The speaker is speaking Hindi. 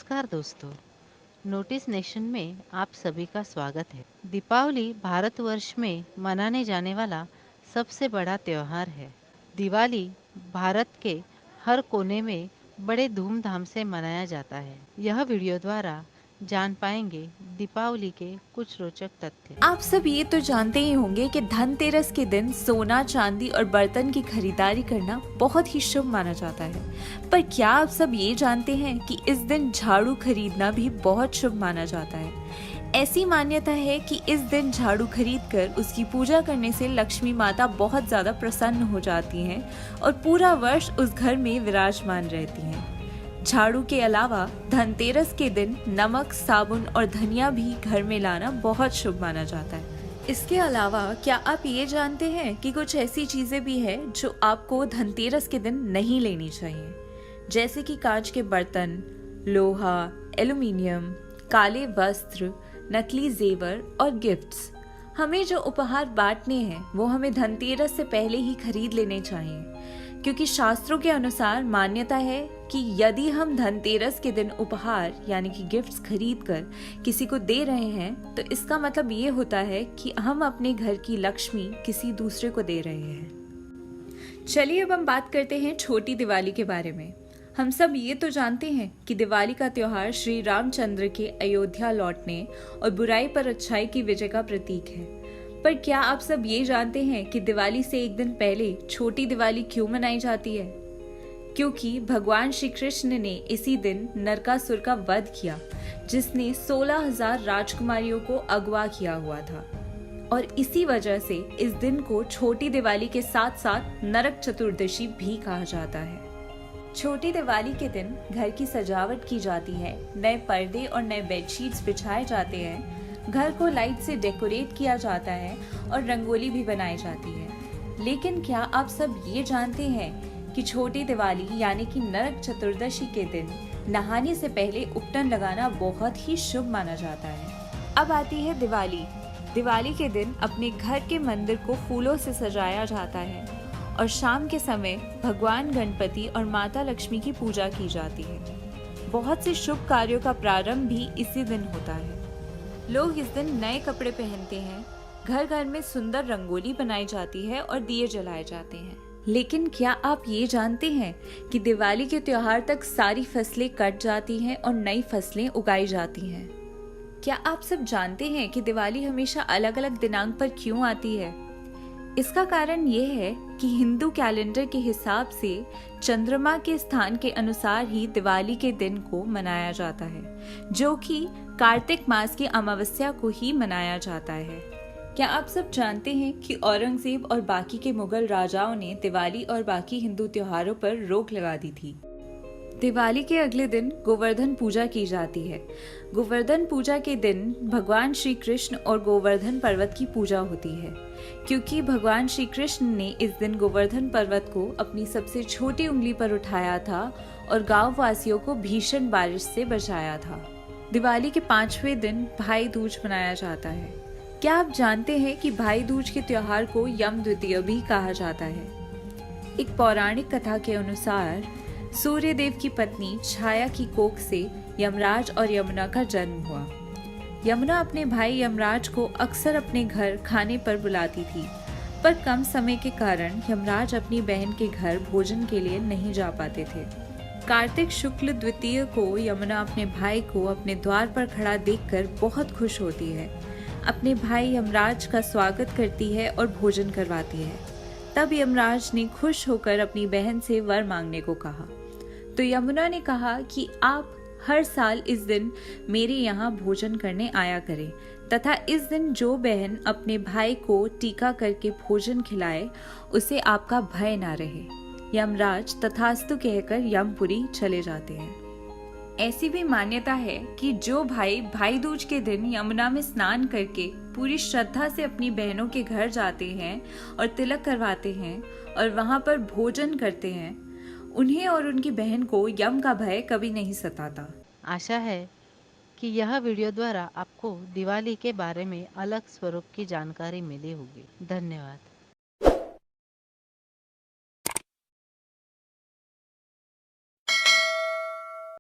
नमस्कार दोस्तों, नोटिस नेशन में आप सभी का स्वागत है। दीपावली भारतवर्ष में मनाने जाने वाला सबसे बड़ा त्योहार है। दिवाली भारत के हर कोने में बड़े धूमधाम से मनाया जाता है। यह वीडियो द्वारा जान पाएंगे दीपावली के कुछ रोचक तथ्य। आप सब ये तो जानते ही होंगे कि धनतेरस के दिन सोना, चांदी और बर्तन की खरीदारी करना बहुत ही शुभ माना जाता है। पर क्या आप सब ये जानते हैं कि इस दिन झाड़ू खरीदना भी बहुत शुभ माना जाता है। ऐसी मान्यता है कि इस दिन झाड़ू खरीदकर उसकी पूजा करने से लक्ष्मी माता बहुत ज्यादा प्रसन्न हो जाती हैं और पूरा वर्ष उस घर में विराजमान रहती हैं। झाड़ू के अलावा धनतेरस के दिन नमक, साबुन और धनिया भी घर में लाना बहुत शुभ माना जाता है। इसके अलावा क्या आप ये जानते हैं कि कुछ ऐसी चीजें भी हैं जो आपको धनतेरस के दिन नहीं लेनी चाहिए, जैसे कि कांच के बर्तन, लोहा, एल्युमिनियम, काले वस्त्र, नकली जेवर और गिफ्ट्स। हमें जो उपहार बांटने हैं वो हमें धनतेरस से पहले ही खरीद लेने चाहिए, क्योंकि शास्त्रों के अनुसार मान्यता है कि यदि हम धनतेरस के दिन उपहार यानी कि गिफ्ट्स खरीद कर किसी को दे रहे हैं तो इसका मतलब ये होता है कि हम अपने घर की लक्ष्मी किसी दूसरे को दे रहे हैं। चलिए अब हम बात करते हैं छोटी दिवाली के बारे में। हम सब ये तो जानते हैं कि दिवाली का त्योहार श्री रामचंद्र के अयोध्या लौटने और बुराई पर अच्छाई की विजय का प्रतीक है। पर क्या आप सब ये जानते हैं कि दिवाली से एक दिन पहले छोटी दिवाली क्यों मनाई जाती है? क्योंकि भगवान श्री कृष्ण ने इसी दिन नरकासुर का वध किया, जिसने 16,000 राजकुमारियों को अगवा किया हुआ था। और इसी वजह से इस दिन को छोटी दिवाली के साथ साथ नरक चतुर्दशी भी कहा जाता है। छोटी दिवाली के दिन घर की सजावट की जाती है, नए पर्दे और नए बेडशीट्स बिछाए जाते हैं, घर को लाइट से डेकोरेट किया जाता है और रंगोली भी बनाई जाती है। लेकिन क्या आप सब ये जानते हैं कि छोटी दिवाली यानी कि नरक चतुर्दशी के दिन नहाने से पहले उपटन लगाना बहुत ही शुभ माना जाता है। अब आती है दिवाली। दिवाली के दिन अपने घर के मंदिर को फूलों से सजाया जाता है और शाम के समय भगवान गणपति और माता लक्ष्मी की पूजा की जाती है। बहुत से शुभ कार्यों का प्रारंभ भी इसी दिन होता है। लोग इस दिन नए कपड़े पहनते हैं, घर घर में सुंदर रंगोली बनाई जाती है और दिए जलाए जाते हैं। लेकिन क्या आप ये जानते हैं कि दिवाली के त्योहार तक सारी फसलें कट जाती हैं और नई फसलें उगाई जाती हैं? क्या आप सब जानते हैं कि दिवाली हमेशा अलग अलग दिनांक पर क्यों आती है? इसका कारण ये है कि हिंदू कैलेंडर के हिसाब से चंद्रमा के स्थान के अनुसार ही दिवाली के दिन को मनाया जाता है, जो कि कार्तिक मास की अमावस्या को ही मनाया जाता है। क्या आप सब जानते हैं कि औरंगजेब और बाकी के मुगल राजाओं ने दिवाली और बाकी हिंदू त्योहारों पर रोक लगा दी थी? दिवाली के अगले दिन गोवर्धन पूजा की जाती है। गोवर्धन पूजा के दिन भगवान श्री कृष्ण और गोवर्धन पर्वत की पूजा होती है, क्योंकि भगवान श्री कृष्ण ने इस दिन गोवर्धन पर्वत को अपनी सबसे छोटी उंगली पर उठाया था और गांव वासियों को भीषण बारिश से बचाया था। दिवाली के 5वें दिन भाई दूज मनाया जाता है। क्या आप जानते हैं कि भाई दूज के त्योहार को यम द्वितीया भी कहा जाता है? एक पौराणिक कथा के अनुसार सूर्य देव की पत्नी छाया की कोख से यमराज और यमुना का जन्म हुआ। यमुना अपने भाई यमराज को अक्सर अपने घर खाने पर बुलाती थी, पर कम समय के कारण यमराज अपनी बहन के घर भोजन के लिए नहीं जा पाते थे। कार्तिक शुक्ल द्वितीय को यमुना अपने भाई को अपने द्वार पर खड़ा देखकर बहुत खुश होती है। अपने भाई यमराज का स्वागत करती है और भोजन करवाती है। तब यमराज ने खुश होकर अपनी बहन से वर मांगने को कहा, तो यमुना ने कहा कि आप हर साल इस दिन मेरे यहाँ भोजन करने आया करें, तथा इस दिन जो बहन अपने भाई को टीका करके भोजन खिलाए उसे आपका भय ना रहे। यमराज तथास्तु कहकर यमपुरी चले जाते हैं। ऐसी भी मान्यता है कि जो भाई भाई दूज के दिन यमुना में स्नान करके पूरी श्रद्धा से अपनी बहनों के घर जाते हैं और तिलक करवाते हैं और वहां पर भोजन करते हैं, उन्हें और उनकी बहन को यम का भय कभी नहीं सताता। आशा है कि यह वीडियो द्वारा आपको दिवाली के बारे में अलग स्वरूप की जानकारी मिली होगी। धन्यवाद।